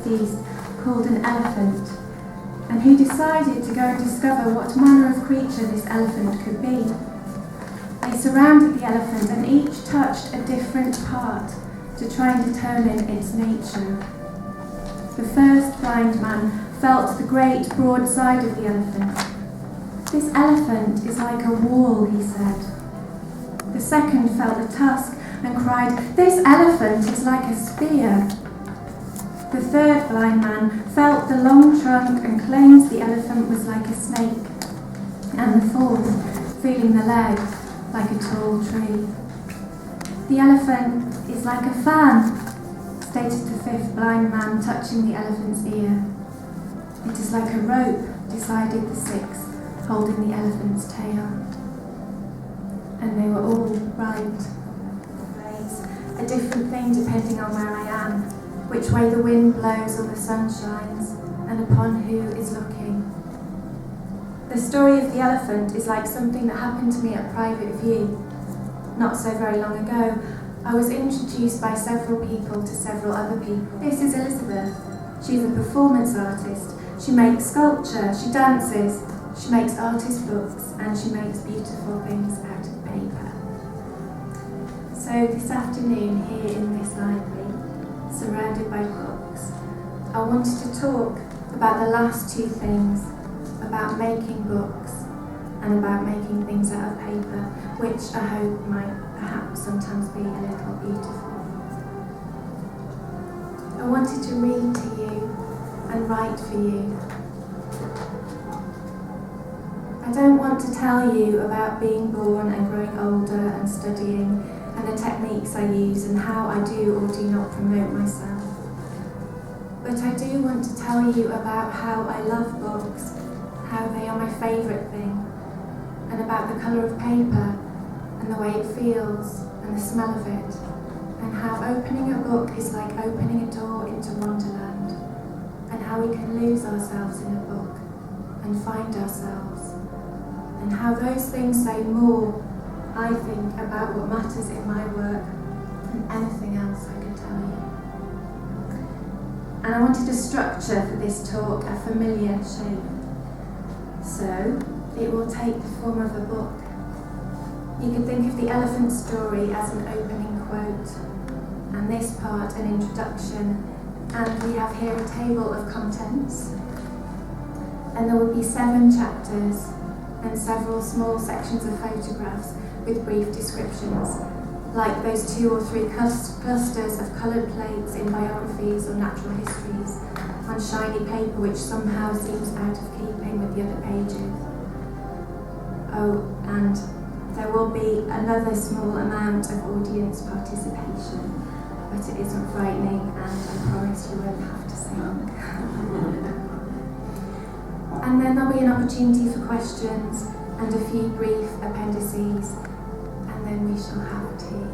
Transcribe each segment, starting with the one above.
beast called an elephant, and he decided to go and discover what manner of creature this elephant could be. They surrounded the elephant and each touched a different part to try and determine its nature. The first blind man felt the great broad side of the elephant. "This elephant is like a wall," he said. The second felt the tusk and cried, "This elephant is like a spear." The third blind man felt the long trunk and claimed the elephant was like a snake. And the fourth, feeling the leg, like a tall tree. "The elephant is like a fan," stated the fifth blind man, touching the elephant's ear. "It is like a rope," decided the sixth, holding the elephant's tail. And they were all right. It's a different thing depending on where I am, which way the wind blows or the sun shines, and upon who is looking. The story of the elephant is like something that happened to me at private view. Not so very long ago, I was introduced by several people to several other people. This is Elizabeth. She's a performance artist. She makes sculpture, she dances, she makes artist books, and she makes beautiful things out of paper. So this afternoon, here in this library, surrounded by books, I wanted to talk about the last two things, about making books and about making things out of paper, which I hope might perhaps sometimes be a little beautiful. I wanted to read to you and write for you. I don't want to tell you about being born and growing older and studying and the techniques I use and how I do or do not promote myself. But I do want to tell you about how I love books, how they are my favourite thing, and about the colour of paper and the way it feels and the smell of it, and how opening a book is like opening a door into Wonderland, and how we can lose ourselves in a book and find ourselves, and how those things say more, I think, about what matters in my work than anything else I could tell you. And I wanted a structure for this talk, a familiar shape. So, it will take the form of a book. You can think of the elephant story as an opening quote, and this part an introduction, and we have here a table of contents. And there will be 7 chapters and several small sections of photographs with brief descriptions, like those 2 or 3 clusters of coloured plates in biographies or natural histories on shiny paper which somehow seems out of keeping with the other pages. Oh, and there will be another small amount of audience participation, but it isn't frightening, and I promise you won't have to sing. And then there'll be an opportunity for questions and a few brief appendices, and then we shall have tea.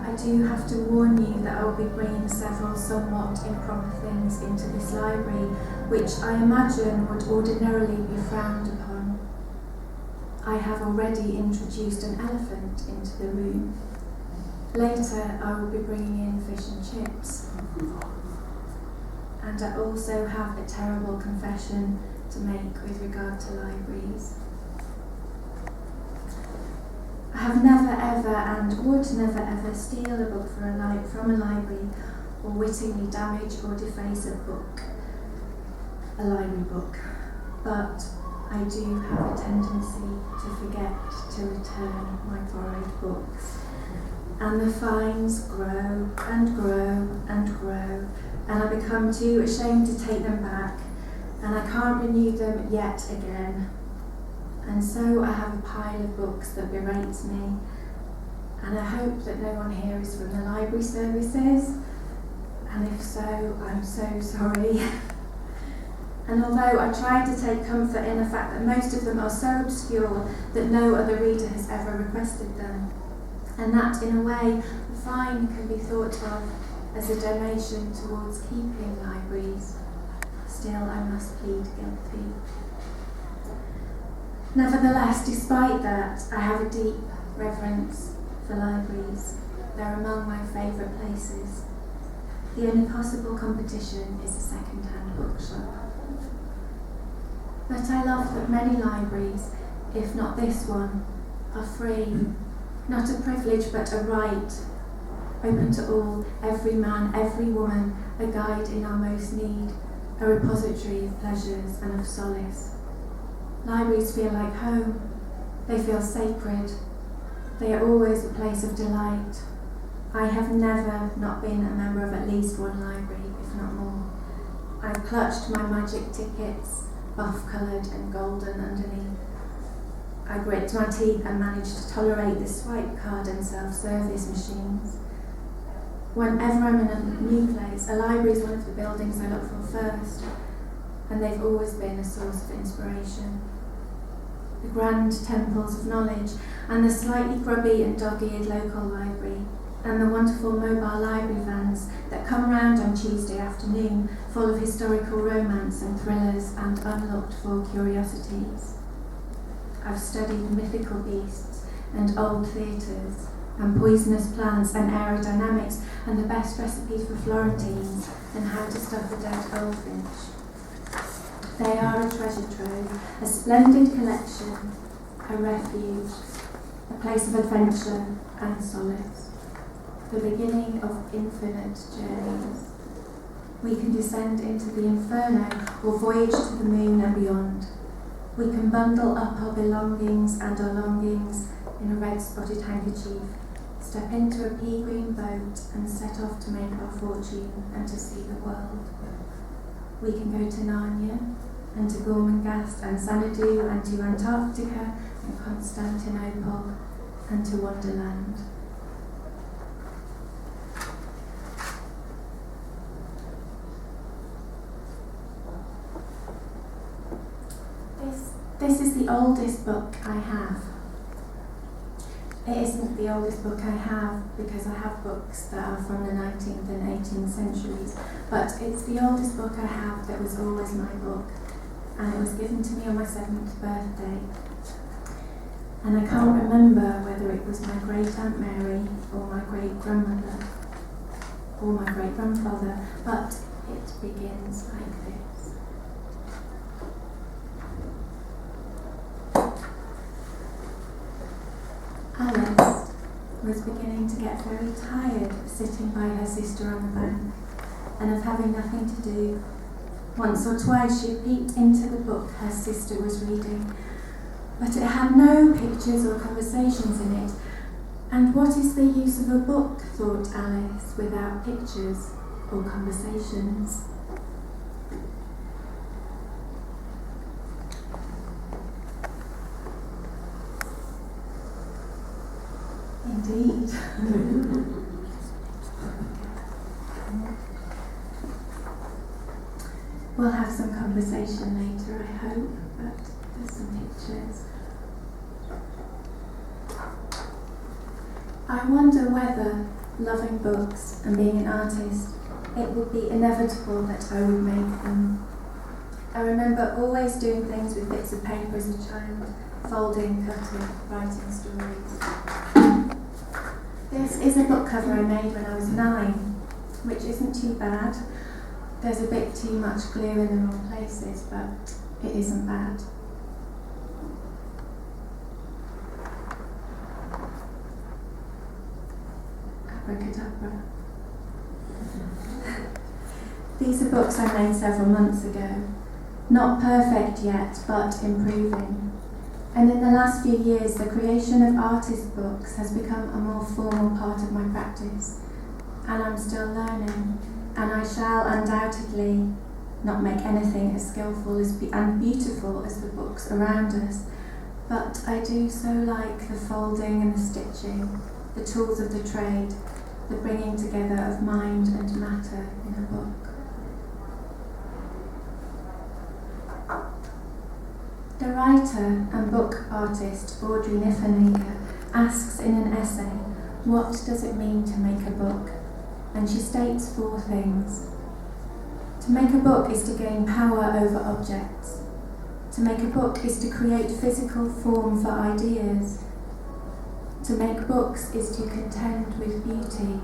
I do have to warn you that I will be bringing several somewhat improper things into this library, which I imagine would ordinarily be frowned upon. I have already introduced an elephant into the room. Later I will be bringing in fish and chips. And I also have a terrible confession to make with regard to libraries. I have never ever and would never ever steal a book from a library or wittingly damage or deface a library book. But I do have a tendency to forget to return my borrowed books. And the fines grow and grow and grow, and I become too ashamed to take them back, and I can't renew them yet again. And so I have a pile of books that berates me, and I hope that no one here is from the library services, and if so, I'm so sorry. And although I try to take comfort in the fact that most of them are so obscure that no other reader has ever requested them, and that in a way the fine can be thought of as a donation towards keeping libraries, still I must plead guilty. Nevertheless, despite that, I have a deep reverence for libraries. They're among my favourite places. The only possible competition is a second-hand bookshop. But I love that many libraries, if not this one, are free, not a privilege but a right, open to all, every man, every woman, a guide in our most need, a repository of pleasures and of solace. Libraries feel like home, they feel sacred, they are always a place of delight. I have never not been a member of at least one library, if not more. I've clutched my magic tickets, buff-coloured and golden underneath. I grit my teeth and managed to tolerate the swipe card and self-service machines. Whenever I'm in a new place, a library is one of the buildings I look for first, and they've always been a source of inspiration. The grand temples of knowledge, and the slightly grubby and dog-eared local library, and the wonderful mobile library vans that come round on Tuesday afternoon, full of historical romance and thrillers and unlooked-for curiosities. I've studied mythical beasts and old theatres, and poisonous plants and aerodynamics, and the best recipes for Florentines, and how to stuff a dead goldfinch. They are a treasure trove, a splendid collection, a refuge, a place of adventure and solace, the beginning of infinite journeys. We can descend into the inferno or voyage to the moon and beyond. We can bundle up our belongings and our longings in a red-spotted handkerchief, step into a pea-green boat and set off to make our fortune and to see the world. We can go to Narnia and to Gormenghast and Xanadu and to Antarctica and Constantinople and to Wonderland. This is the oldest book I have. It isn't the oldest book I have because I have books that are from the 19th and 18th centuries, but it's the oldest book I have that was always my book, and it was given to me on my 7th birthday. And I can't remember whether it was my great-aunt Mary or my great-grandmother or my great-grandfather, but it begins like this. Alice was beginning to get very tired of sitting by her sister on the bank and of having nothing to do. Once or twice she peeped into the book her sister was reading, but it had no pictures or conversations in it. And what is the use of a book, thought Alice, without pictures or conversations? Indeed. We'll have some conversation later, I hope, but there's some pictures. I wonder whether, loving books and being an artist, it would be inevitable that I would make them. I remember always doing things with bits of paper as a child, folding, cutting, writing stories. This is a book cover I made when I was 9, which isn't too bad. There's a bit too much glue in the wrong places, but it isn't bad. Abracadabra. These are books I made several months ago. Not perfect yet, but improving. And in the last few years, the creation of artist books has become a more formal part of my practice. And I'm still learning, and I shall undoubtedly not make anything as skillful and beautiful as the books around us. But I do so like the folding and the stitching, the tools of the trade, the bringing together of mind and matter in a book. The writer and book artist Audrey Niffenegger asks in an essay, what does it mean to make a book? And she states 4 things. To make a book is to gain power over objects. To make a book is to create physical form for ideas. To make books is to contend with beauty.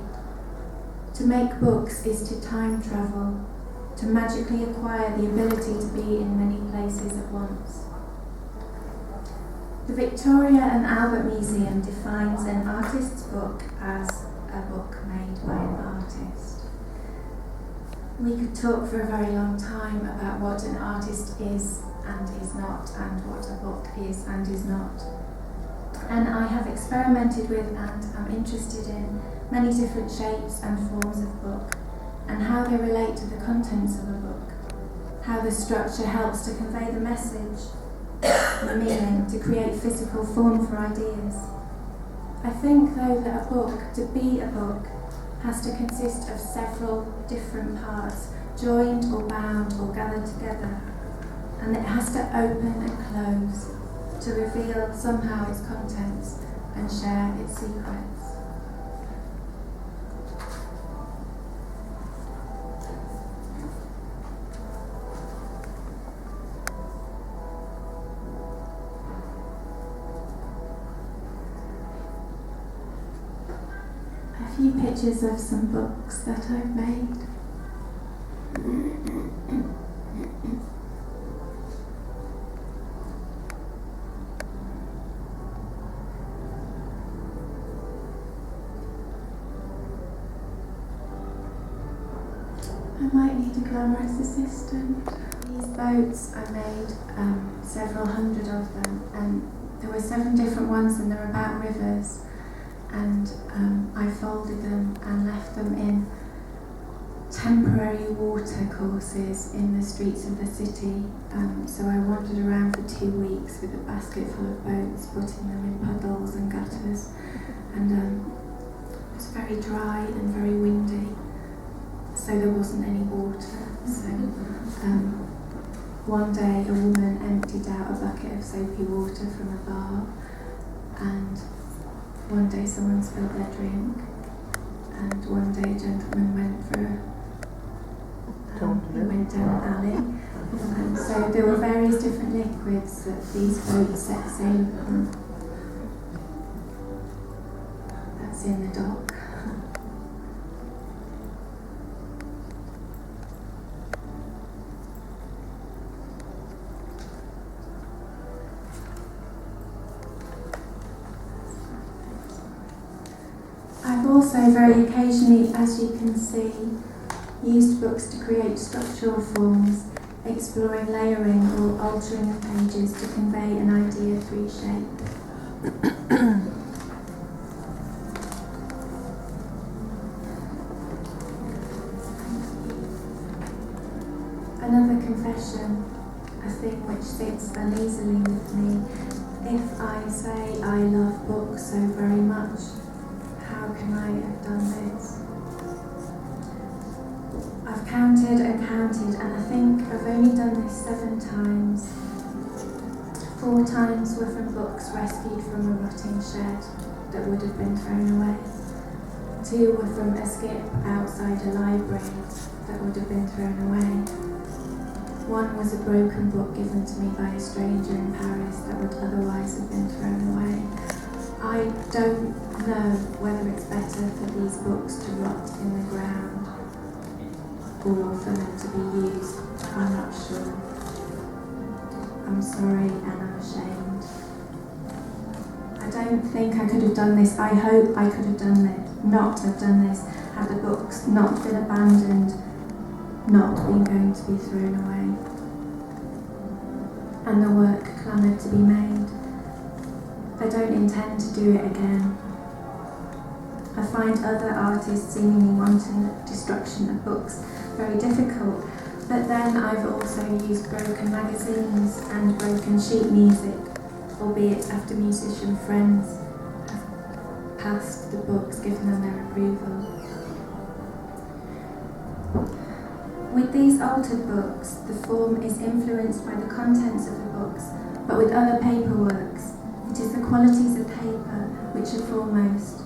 To make books is to time travel, to magically acquire the ability to be in many places at once. The Victoria and Albert Museum defines an artist's book as a book made by an artist. We could talk for a very long time about what an artist is and is not, and what a book is and is not. And I have experimented with and am interested in many different shapes and forms of book, and how they relate to the contents of a book, how the structure helps to convey the message, the meaning, to create physical form for ideas. I think, though, that a book, to be a book, has to consist of several different parts, joined or bound or gathered together, and it has to open and close to reveal somehow its contents and share its secrets. A few pictures of some books that I've made. I might need a glamorous assistant. These boats, I made several hundred of them, and there were 7 different ones, and they're about rivers. And I folded them and left them in temporary water courses in the streets of the city. So I wandered around for 2 weeks with a basket full of boats, putting them in puddles and gutters. And it was very dry and very windy, so there wasn't any water. So one day a woman emptied out a bucket of soapy water from a bar, and one day someone spilled their drink, and one day a gentleman went down an alley. So there were various different liquids that these boats set sail upon. That's in the dock. I've also very occasionally, as you can see, used books to create structural forms, exploring layering or altering of pages to convey an idea through shape. Another confession, a thing which sits uneasily with me. If I say I love books so very much, how can I have done this? I've counted and counted, and I think I've only done this 7 times. 4 times were from books rescued from a rotting shed that would have been thrown away. 2 were from a skip outside a library that would have been thrown away. 1 was a broken book given to me by a stranger in Paris that would otherwise have been thrown away. I don't know whether it's better for these books to rot in the ground or for them to be used. I'm not sure. I'm sorry and I'm ashamed. I don't think I could have done this. I hope I could have done it, not have done this, had the books not been abandoned, not been going to be thrown away, and the work clamoured to be made. I don't intend to do it again. I find other artists seemingly wanting the destruction of books very difficult, but then I've also used broken magazines and broken sheet music, albeit after musician friends have passed the books, given them their approval. With these altered books, the form is influenced by the contents of the books, but with other paperworks, it is the qualities of paper which are foremost,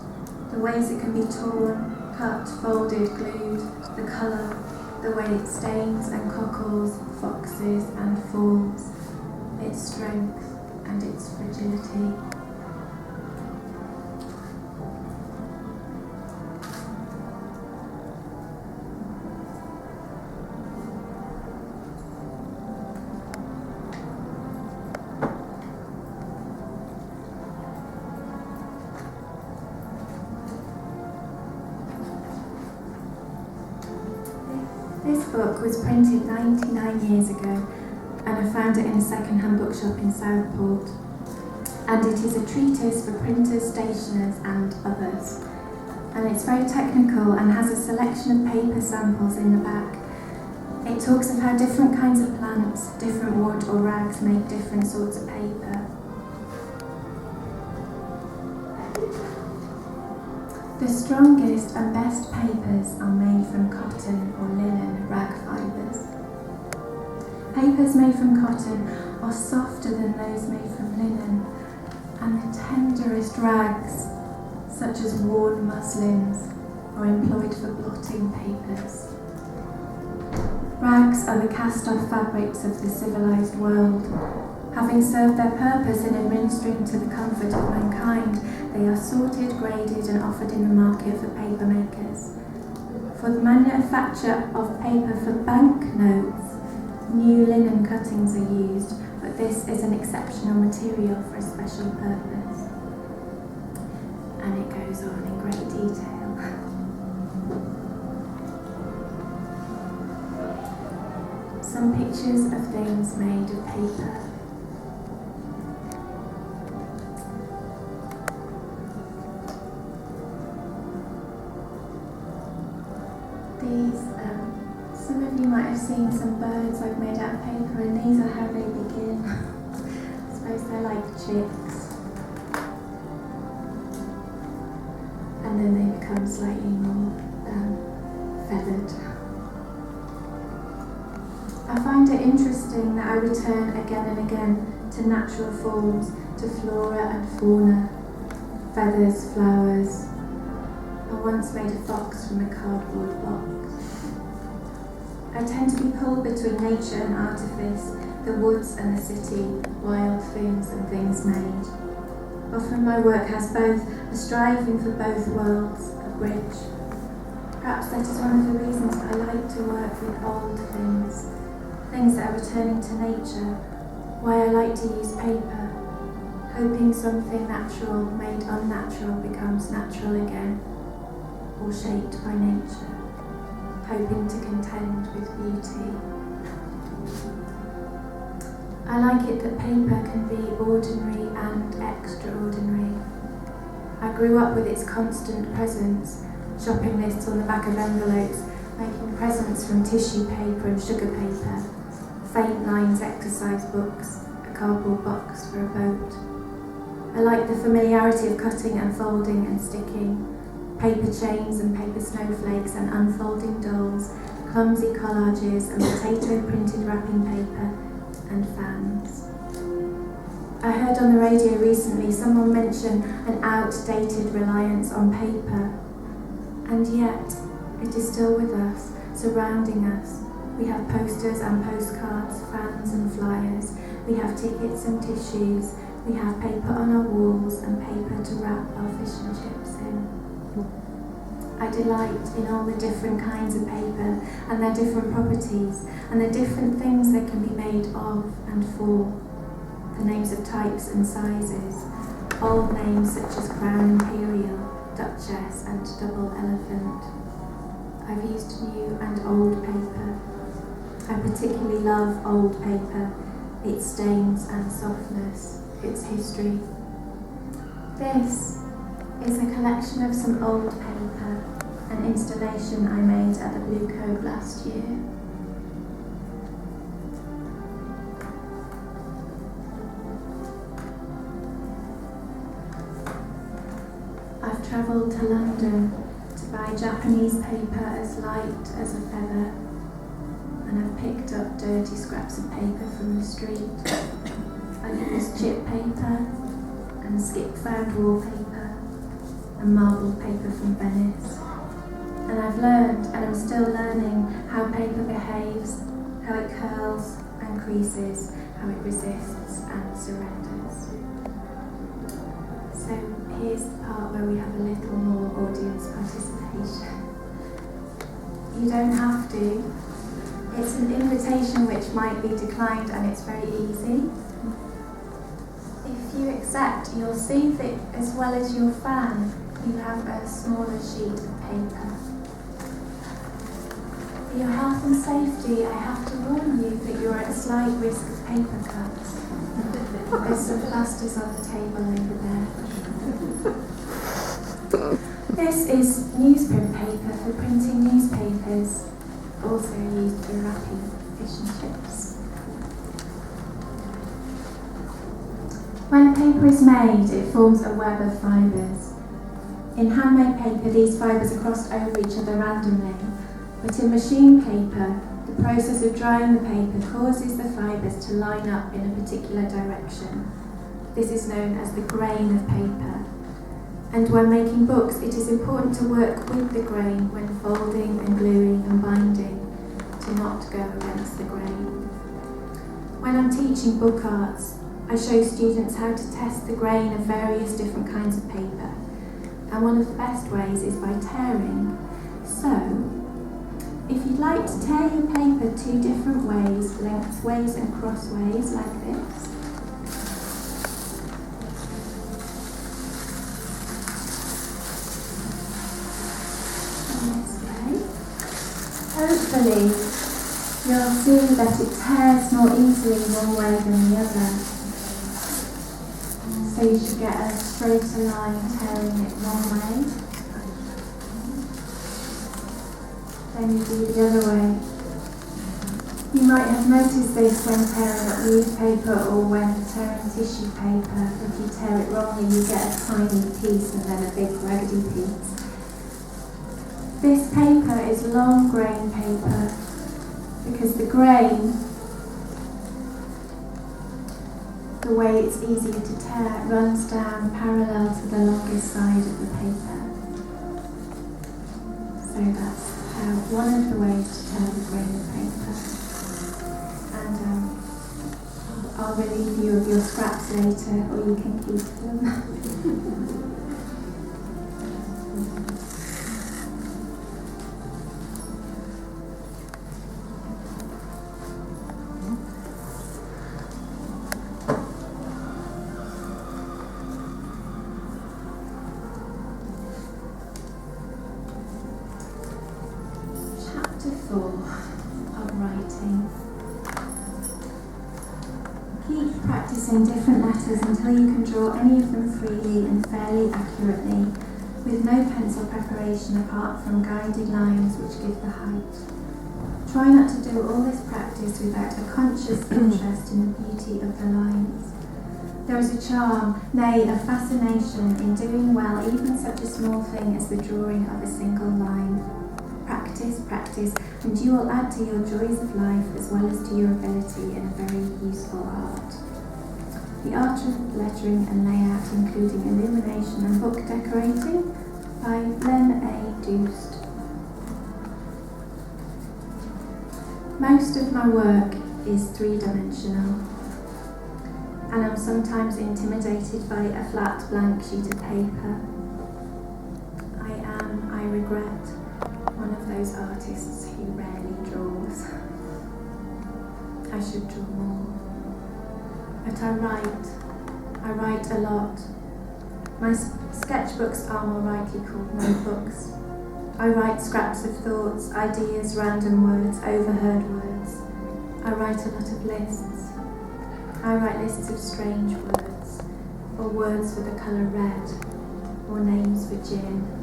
the ways it can be torn, cut, folded, glued, the colour, the way it stains and cockles, foxes and falls, its strength and its fragility. was printed 99 years ago, and I found it in a second-hand bookshop in Southport. And it is a treatise for printers, stationers and others. And it's very technical and has a selection of paper samples in the back. It talks of how different kinds of plants, different wood or rags make different sorts of paper. The strongest and best papers are made from cotton or linen rag fibres. Papers made from cotton are softer than those made from linen, and the tenderest rags, such as worn muslins, are employed for blotting papers. Rags are the cast-off fabrics of the civilized world. Having served their purpose in administering to the comfort of mankind, they are sorted, graded and offered in the market for paper makers. For the manufacture of paper for banknotes, new linen cuttings are used, but this is an exceptional material for a special purpose. And it goes on in great detail. Some pictures of things made of paper. Some of you might have seen some birds I've made out of paper, and these are how they begin. I suppose they're like chicks. And then they become slightly more feathered. I find it interesting that I return again and again to natural forms, to flora and fauna, feathers, flowers. I once made a fox from a cardboard box. I tend to be pulled between nature and artifice, the woods and the city, wild things and things made. Often my work has both, a striving for both worlds, a bridge. Perhaps that is one of the reasons I like to work with old things, things that are returning to nature, why I like to use paper, hoping something natural made unnatural becomes natural again, or shaped by nature. Hoping to contend with beauty. I like it that paper can be ordinary and extraordinary. I grew up with its constant presence, shopping lists on the back of envelopes, making presents from tissue paper and sugar paper, faint lines exercise books, a cardboard box for a boat. I like the familiarity of cutting and folding and sticking, paper chains and paper snowflakes and unfolding dolls, clumsy collages and potato-printed wrapping paper and fans. I heard on the radio recently someone mention an outdated reliance on paper, and yet it is still with us, surrounding us. We have posters and postcards, fans and flyers, we have tickets and tissues, we have paper on our walls and paper to wrap our fish and chips in. I delight in all the different kinds of paper and their different properties and the different things they can be made of and for, the names of types and sizes, old names such as Crown Imperial, Duchess and Double Elephant. I've used new and old paper. I particularly love old paper, its stains and softness, its history. This is a collection of some old paper, an installation I made at the Bluecoat last year. I've travelled to London to buy Japanese paper as light as a feather, and I've picked up dirty scraps of paper from the street. I used chip paper and skip-found wallpaper and marbled paper from Venice. And I've learned, and I'm still learning, how paper behaves, how it curls and creases, how it resists and surrenders. So here's the part where we have a little more audience participation. You don't have to. It's an invitation which might be declined, and it's very easy. If you accept, you'll see that as well as your fan, you have a smaller sheet of paper. For your health and safety, I have to warn you that you're at a slight risk of paper cuts. There's some plasters on the table over there. This is newsprint paper for printing newspapers, also used for wrapping fish and chips. When paper is made, it forms a web of fibres. In handmade paper, these fibres are crossed over each other randomly, but in machine paper, the process of drying the paper causes the fibres to line up in a particular direction. This is known as the grain of paper. And when making books, it is important to work with the grain when folding and gluing and binding, to not go against the grain. When I'm teaching book arts, I show students how to test the grain of various different kinds of paper. And one of the best ways is by tearing. So, if you'd like to tear your paper two different ways, lengthways and crossways, like this, hopefully you'll see that it tears more easily one way than the other. So you should get a straighter line tearing it one way. Then you do the other way. You might have noticed this when tearing up newspaper or when tearing tissue paper. If you tear it wrongly, you get a tiny piece and then a big raggedy piece. This paper is long grain paper because the grain, the way it's easier to tear, runs down parallel to the longest side of the paper. So that's one of the ways to tear the grain of paper. And I'll relieve you of your scraps later, or you can keep them. Of writing. Keep practicing different letters until you can draw any of them freely and fairly accurately, with no pencil preparation apart from guided lines which give the height. Try not to do all this practice without a conscious interest in the beauty of the lines. There is a charm, nay, a fascination in doing well even such a small thing as the drawing of a single line. Practice, practice, and you will add to your joys of life as well as to your ability in a very useful art. The art of lettering and layout, including illumination and book decorating, by Len A. Doost. Most of my work is three-dimensional, and I'm sometimes intimidated by a flat blank sheet of paper. I regret, one of those artists who rarely draws. I should draw more. But I write a lot. My sketchbooks are more rightly called notebooks. I write scraps of thoughts, ideas, random words, overheard words. I write a lot of lists. I write lists of strange words, or words with the colour red, or names for gin.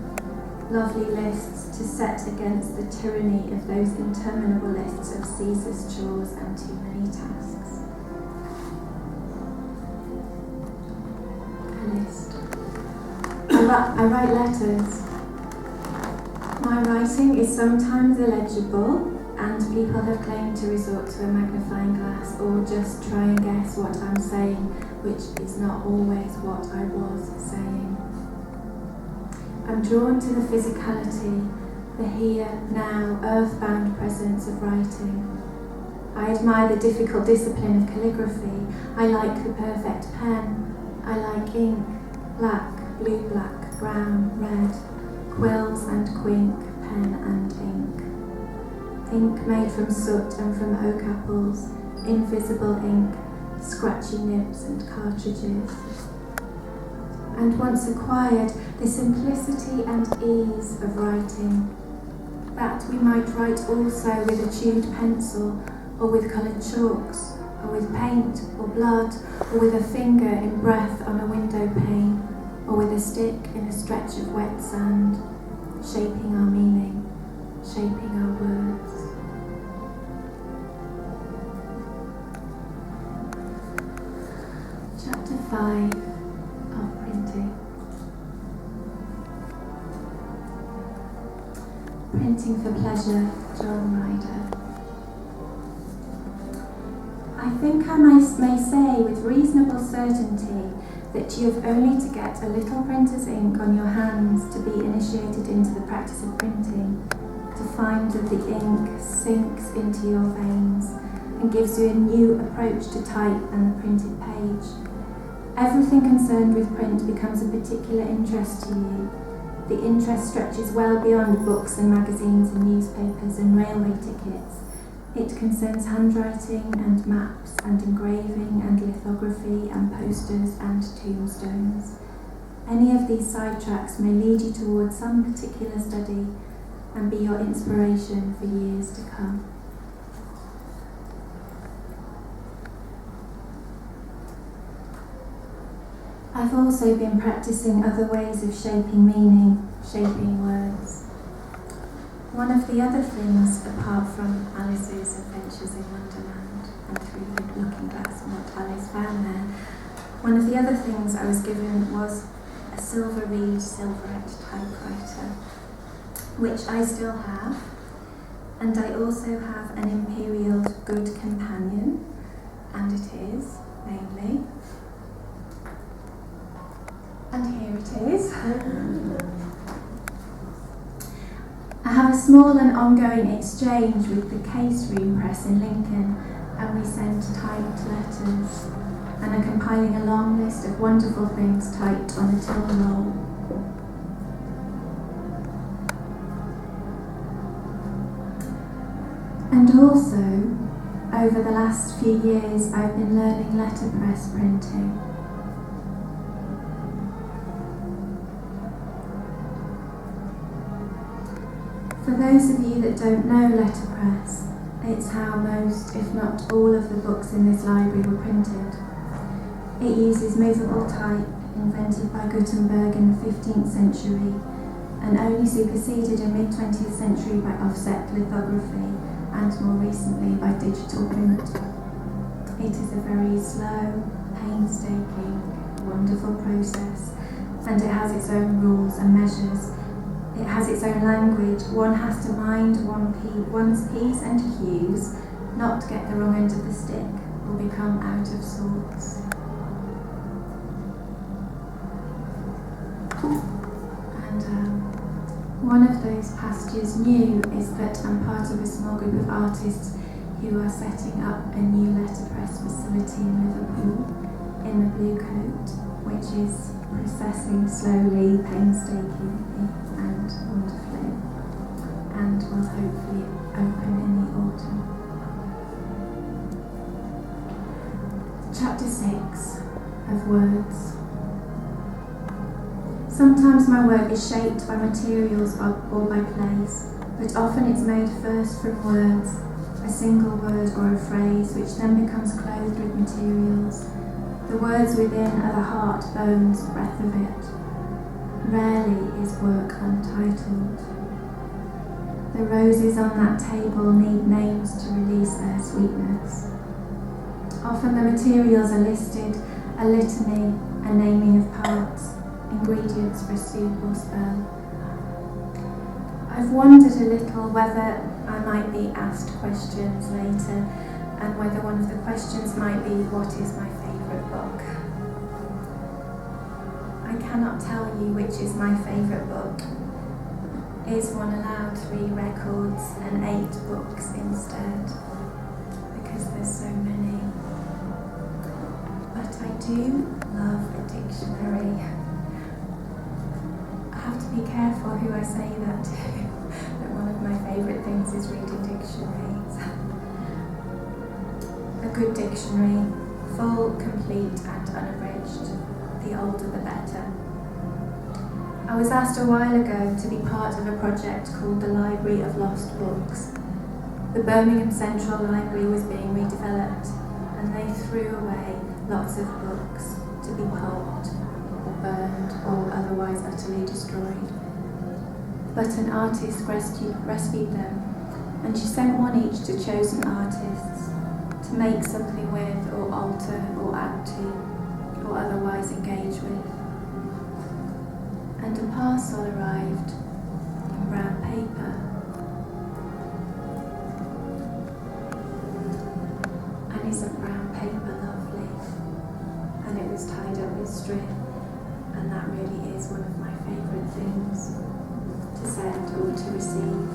Lovely lists to set against the tyranny of those interminable lists of Caesar's chores and too many tasks. A list. I write letters. My writing is sometimes illegible, and people have claimed to resort to a magnifying glass or just try and guess what I'm saying, which is not always what I was saying. I'm drawn to the physicality, the here, now, earthbound presence of writing. I admire the difficult discipline of calligraphy. I like the perfect pen. I like ink, black, blue, black, brown, red, quills and quink, pen and ink. Ink made from soot and from oak apples, invisible ink, scratchy nibs and cartridges. And once acquired, the simplicity and ease of writing. that we might write also with a tuned pencil, or with coloured chalks, or with paint or blood, or with a finger in breath on a window pane, or with a stick in a stretch of wet sand, shaping our meaning, shaping our words. Chapter 5 of Printing. Printing for Pleasure, John Ryder. I think I may say with reasonable certainty that you have only to get a little printer's ink on your hands to be initiated into the practice of printing, to find that the ink sinks into your veins and gives you a new approach to type and the printed page. Everything concerned with print becomes a particular interest to you. The interest stretches well beyond books and magazines and newspapers and railway tickets. It concerns handwriting and maps and engraving and lithography and posters and tombstones. Any of these sidetracks may lead you towards some particular study and be your inspiration for years to come. I've also been practicing other ways of shaping meaning, shaping words. One of the other things, apart from Alice's adventures in Wonderland and through looking back on what Alice found there, one of the other things I was given was a silver reed silverette typewriter, which I still have, and I also have an Imperial Good Companion, and it is, mainly. And here it is. I have a small and ongoing exchange with the Case Room Press in Lincoln, and we send typed letters, and are compiling a long list of wonderful things typed on a till roll. And also, over the last few years, I've been learning letterpress printing. For those of you that don't know letterpress, it's how most, if not all, of the books in this library were printed. It uses movable type, invented by Gutenberg in the 15th century, and only superseded in mid-20th century by offset lithography, and more recently by digital print. It is a very slow, painstaking, wonderful process, and it has its own rules and measures. It has its own language. One has to mind one's P's and Q's, not get the wrong end of the stick or become out of sorts. And one of those passages new is that I'm part of a small group of artists who are setting up a new letterpress facility in Liverpool, in the Bluecoat, which is processing slowly, painstakingly and wonderfully, and will hopefully open in the autumn. Chapter 6 of Words. Sometimes my work is shaped by materials or by place, but often it's made first from words, a single word or a phrase, which then becomes clothed with materials. The words within are the heart, bones, breath of it. Rarely is work untitled. The roses on that table need names to release their sweetness. Often the materials are listed, a litany, a naming of parts, ingredients for a soup or spell. I've wondered a little whether I might be asked questions later, and whether one of the questions might be, what is my favourite book? I cannot tell you which is my favourite book. Is one allowed 3 records and 8 books instead? Because there's so many. But I do love a dictionary. I have to be careful who I say that to, that one of my favourite things is reading dictionaries. A good dictionary, full, complete and unabridged. The older the better. I was asked a while ago to be part of a project called the Library of Lost Books. The Birmingham Central Library was being redeveloped, and they threw away lots of books to be pulped or burned or otherwise utterly destroyed. But an artist rescued them, and she sent one each to chosen artists to make something with, or alter, or add to, or otherwise engage with. And a parcel arrived in brown paper. And isn't brown paper lovely? And it was tied up with string, and that really is one of my favourite things to send or to receive.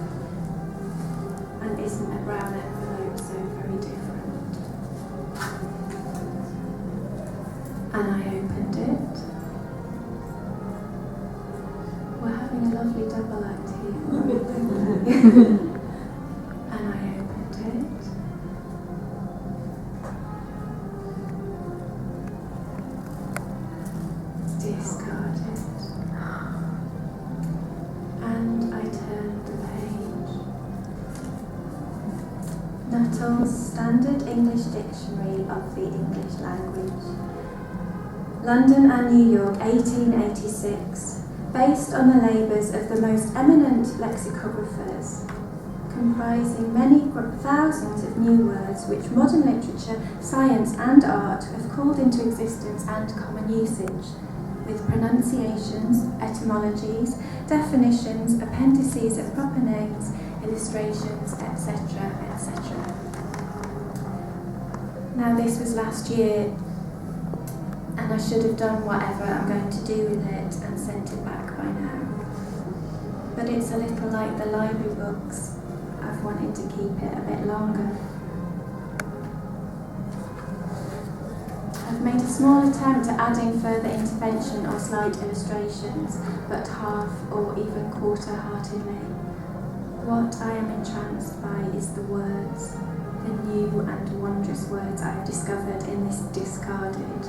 And isn't a brown envelope so very different? And I opened it. We're having a lovely double act here. And I opened it. Discarded. And I turned the page. Nuttall's Standard English Dictionary of the English Language. London and New York, 1886. Based on the labours of the most eminent lexicographers, comprising many thousands of new words which modern literature, science and art have called into existence and common usage, with pronunciations, etymologies, definitions, appendices of proper names, illustrations, etc., etc. Now this was last year, and I should have done whatever I'm going to do with it and sent it back by now. But it's a little like the library books. I've wanted to keep it a bit longer. I've made a small attempt at adding further intervention or slight illustrations, but half or even quarter-heartedly. What I am entranced by is the words, the new and wondrous words I have discovered in this discarded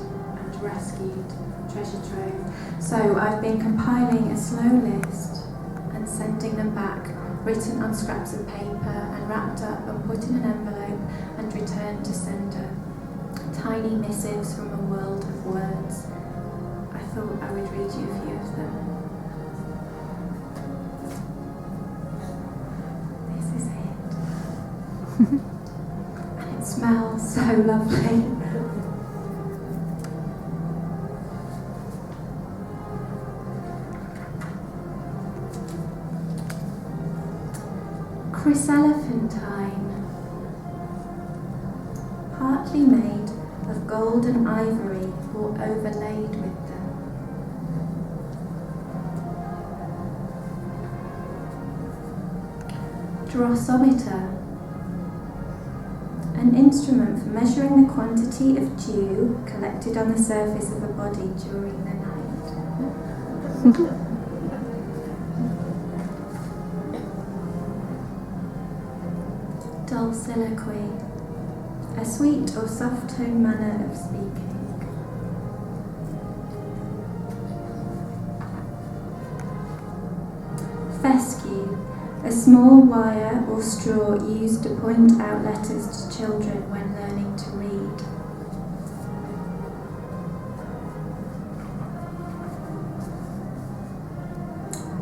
rescued treasure trove. So I've been compiling a slow list and sending them back, written on scraps of paper and wrapped up and put in an envelope and returned to sender. Tiny missives from a world of words. I thought I would read you a few of them. This is it. And it smells so lovely. Chryselephantine, partly made of gold and ivory or overlaid with them. Drossometer, an instrument for measuring the quantity of dew collected on the surface of a body during the night. Dulciloquy, a sweet or soft tone manner of speaking. Fescue, a small wire or straw used to point out letters to children when learning to read.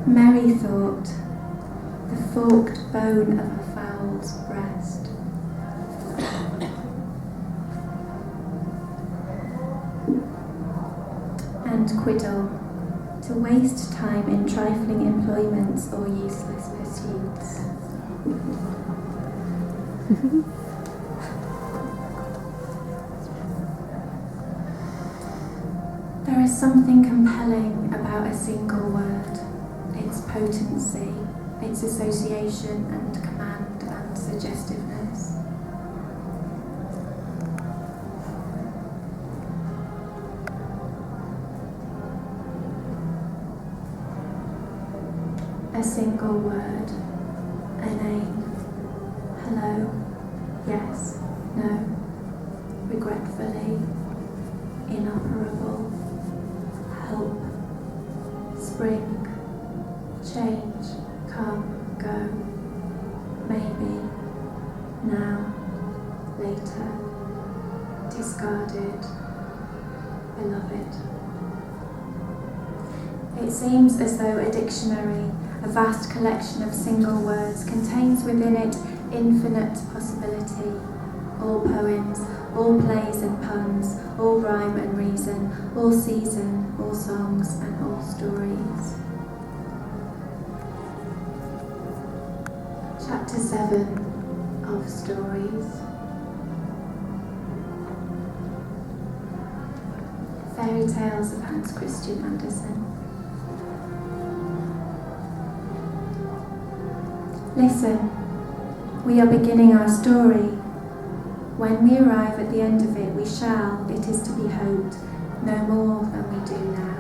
Merry thought, the forked bone of a fowl's breast. And quiddle, to waste time in trifling employments or useless pursuits. There is something compelling about a single word, its potency, its association and command and suggestiveness. A single word, a name, hello, yes, no, regretfully, inoperable, help, spring, change, come, go, maybe, now, later, discarded, beloved. It seems as though a dictionary, a vast collection of single words, contains within it infinite possibility. All poems, all plays and puns, all rhyme and reason, all season, all songs and all stories. Chapter 7 of Stories. Fairy Tales of Hans Christian Andersen. Listen, we are beginning our story. When we arrive at the end of it, we shall, it is to be hoped, know more than we do now.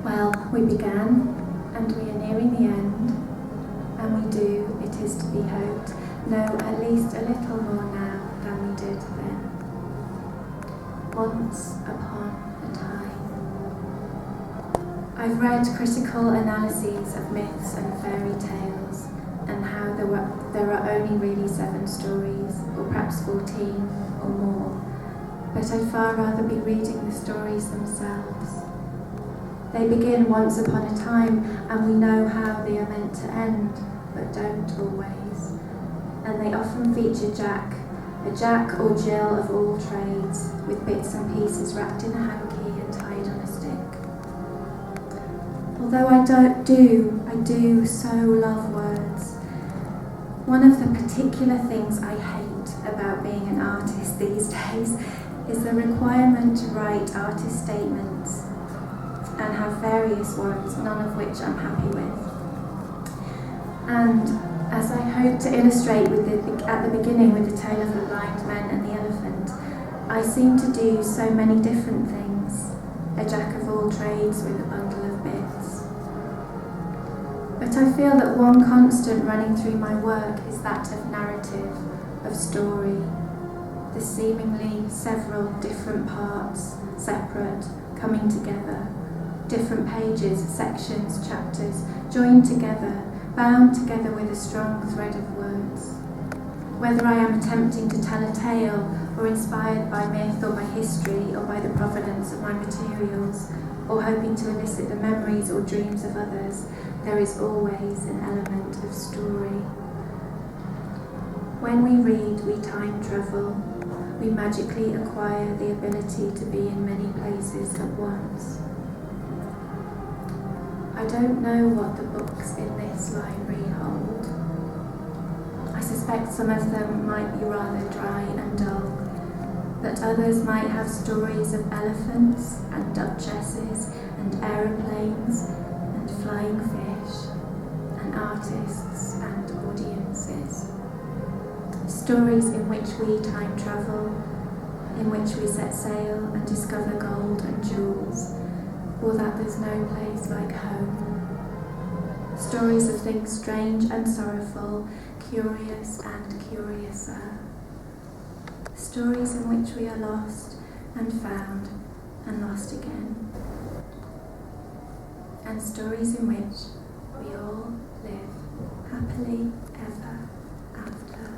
Well, we began, and we are nearing the end, and we do, it is to be hoped, know at least a little more now than we did then. Once upon a time. I've read critical analyses of myths and fairy tales, and how there are only really 7 stories, or perhaps 14 or more, but I'd far rather be reading the stories themselves. They begin once upon a time, and we know how they are meant to end, but don't always. And they often feature a Jack or Jill of all trades, with bits and pieces wrapped in a hanky and tied on a stick. Although I do so love words. One of the particular things I hate about being an artist these days is the requirement to write artist statements, and have various ones, none of which I'm happy with. And as I hope to illustrate at the beginning with the tale of the blind man and the elephant, I seem to do so many different things, a jack of all trades with a bundle of bits. But I feel that one constant running through my work is that of narrative, of story, the seemingly several different parts, separate, coming together, different pages, sections, chapters, joined together, bound together with a strong thread of words. Whether I am attempting to tell a tale, or inspired by myth or by history, or by the provenance of my materials, or hoping to elicit the memories or dreams of others, there is always an element of story. When we read, we time travel. We magically acquire the ability to be in many places at once. I don't know what the books in this library hold. I suspect some of them might be rather dry and dull, but others might have stories of elephants and duchesses and aeroplanes and flying fish and artists and audiences. Stories in which we time travel, in which we set sail and discover gold and jewels, or that there's no place like home. Stories of things strange and sorrowful, curious and curiouser. Stories in which we are lost and found and lost again. And stories in which we all live happily ever after.